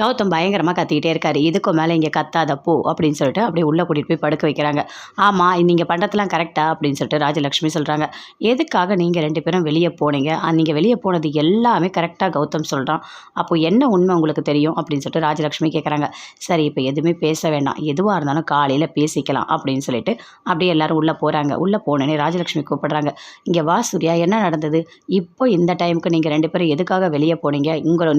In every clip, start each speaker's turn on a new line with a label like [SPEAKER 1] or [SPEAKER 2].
[SPEAKER 1] கௌதம் பயங்கரமாக கத்திக்கிட்டே இருக்காரு. இதுக்கும் மேலே இங்கே கத்தாத போ அப்படின்னு சொல்லிட்டு அப்படியே உள்ளே கூட்டிகிட்டு போய் படுக்க வைக்கிறாங்க. ஆமாம் நீங்கள் பண்ணுறதுலாம் கரெக்டா அப்படின்னு சொல்லிட்டு ராஜலக்ஷ்மி சொல்கிறாங்க. எதுக்காக நீங்கள் 2 பேரும் வெளியே போனீங்க? நீங்கள் வெளியே போனது எல்லாமே கரெக்டாக கௌதம் சொல்கிறான். அப்போ என்ன உண்மை உங்களுக்கு தெரியும் அப்படின்னு சொல்லிட்டு ராஜலக்ஷ்மி கேட்குறாங்க. சரி இப்போ எதுவுமே பேச வேண்டாம், எதுவாக இருந்தாலும் காலையில் பேசிக்கலாம் அப்படின்னு சொல்லிட்டு அப்படியே எல்லாரும் உள்ளே போகிறாங்க. உள்ளே போனோன்னே ராஜலக்ஷ்மி கூப்பிடுறாங்க. இங்கே வா சூர்யா, என்ன நடந்தது? இப்போ இந்த டைமுக்கு நீங்கள் 2 பேரும் எதுக்காக வெளியே போனீங்க?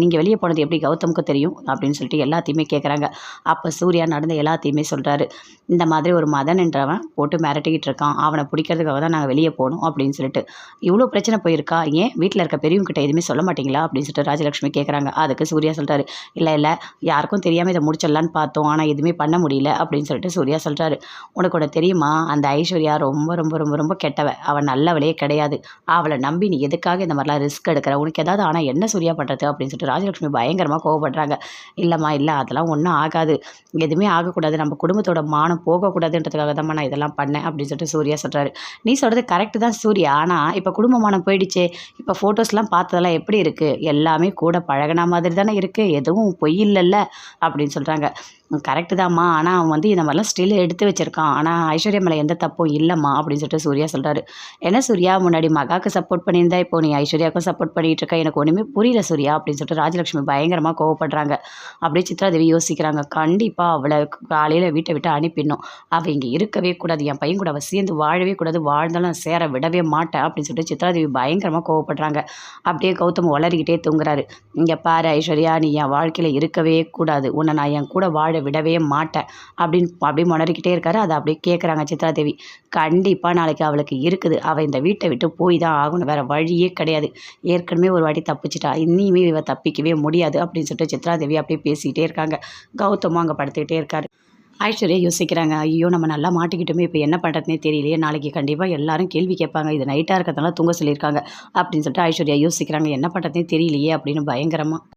[SPEAKER 1] நீங்கள் வெளியே போனது எப்படி கௌதமுக்கு தெரியும் அப்படின்னு சொல்லிட்டு எல்லாத்தையுமே கேட்குறாங்க. அப்போ சூர்யா நடந்த எல்லாத்தையுமே சொல்கிறாரு. இந்த மாதிரி ஒரு மதன் என்றவன் போட்டு மிரட்டிக்கிட்டு இருக்கான், அவனை பிடிக்கிறதுக்காக தான் நாங்கள் வெளியே போனோம் அப்படின்னு சொல்லிட்டு. இவ்வளோ பிரச்சனை போயிருக்கா, ஏன் வீட்டில் இருக்க பெரியவங்கிட்ட எதுவுமே சொல்ல மாட்டீங்களா அப்படின்னு சொல்லிட்டு ராஜலக்ஷ்மி கேட்குறாங்க. அதுக்கு சூர்யா சொல்கிறாரு, இல்லை யாருக்கும் தெரியாமல் இதை முடிச்சிடலான்னு பார்த்தோம், ஆனால் எதுவுமே பண்ண முடியல அப்படின்னு சொல்லிட்டு சூர்யா சொல்கிறாரு. உனக்கு ஒன்று தெரியுமா, அந்த ஐஸ்வர்யா ரொம்ப ரொம்ப ரொம்ப ரொம்ப கெட்டவ, அவள் நல்லவளே கிடையாது. அவளை நம்பி நீ எதுக்காக இந்த மாதிரிலாம் ரிஸ்க் எடுக்கிற? உனக்கு ஏதாவது ஆனால் என்ன சூர்யா பண்ணுறது அப்படின்னு சொல்லிட்டு ராஜலக்ஷ்மி பயங்கரமாக கோவப்படுறாங்க. இல்லைம்மா இல்லை, அதெல்லாம் ஒன்றும் ஆகாது, எதுவுமே ஆகக்கூடாது, நம்ம குடும்பத்தோட மானம் போகக்கூடாதுன்றதுக்காக தான் நான் இதெல்லாம் பண்ணேன் அப்படின்னு சொல்லிட்டு சூர்யா சொல்கிறாரு. நீ சொல்கிறது கரெக்டு தான் சூர்யா, ஆனால் இப்போ குடும்ப மானம் போயிடுச்சே, இப்போ ஃபோட்டோஸ்லாம் பார்த்ததெல்லாம் எப்படி இருக்குது? எல்லாமே கூட பழகின மாதிரி தானே இருக்குது, எதுவும் பொய் இல்லைல்ல அப்படின்னு சொல்கிறாங்க. கரெக்டு தான்மா, ஆனால் அவன் இந்த மாதிரிலாம் ஸ்டில் எடுத்து வச்சுருக்கான், ஆனால் ஐஸ்வர்யா மேலே எந்த தப்பும் இல்லைம்மா அப்படின்னு சொல்லிட்டு சூர்யா சொல்கிறாரு. என்ன சூர்யா, முன்னாடி மகாவுக்கு சப்போர்ட் பண்ணியிருந்தா இப்போ நீ ஐஸ்வர்யாவுக்கும் சப்போர்ட் பண்ணிகிட்டு இருக்க, எனக்கு ஒன்றுமே புரியல சூர்யா அப்படின்னு சொல்லிட்டு ராஜலக்ஷ்மி பயங்கரமாக கோவப்படுறாங்க. அப்படியே சித்ராதேவி யோசிக்கிறாங்க. கண்டிப்பாக அவளை காலையில் வீட்டை விட்டு அனுப்பிடணும், அவள் இங்கே இருக்கவே கூடாது, என் பையன் கூட அவள் சேர்ந்து வாழவே கூடாது, வாழ்ந்தாலும் நான் சேர விடவே மாட்டேன் அப்படின்னு சொல்லிட்டு சித்ராதேவி பயங்கரமாக கோவப்படுறாங்க. அப்படியே கௌதம் வளரிக்கிட்டே தூங்குறாரு. இங்கே பாரு ஐஸ்வர்யா, நீ என் வாழ்க்கையில் இருக்கவே கூடாது, உன்னை நான் என் கூட வாழ விடவே மாட்டேன் அப்படின்னு அப்படியே முணறிக்கிட்டே இருக்காரு. அதை அப்படியே கேட்குறாங்க சித்ராதேவி. கண்டிப்பாக நாளைக்கு அவளுக்கு இருக்குது, அவள் இந்த வீட்டை விட்டு போய் தான் ஆகணும், வேறு வழியே கிடையாது, ஏற்கனவே ஒரு வாட்டி தப்பிச்சிட்டா, இனிமே இவ தப்பிக்கவே முடியாது அப்படின்னு சொல்லிட்டு சித்ராதேவி அப்படியே பேசிக்கிட்டே இருக்காங்க. கௌதமும் அங்கே படுத்துக்கிட்டே இருக்காரு. ஐஸ்வர்யா யோசிக்கிறாங்க. ஐயோ நம்ம நல்லா மாட்டிக்கிட்டோமே, இப்போ என்ன பண்ணுறதுனே தெரியலையே, நாளைக்கு கண்டிப்பாக எல்லாரும் கேள்வி கேட்பாங்க, இது நைட்டாக இருக்கிறதுனால தூங்க சொல்லியிருக்காங்க அப்படின்னு சொல்லிட்டு ஐஸ்வர்யா யோசிக்கிறாங்க. என்ன பண்ணுறதுனே தெரியலையே அப்படின்னு பயங்கரமாக.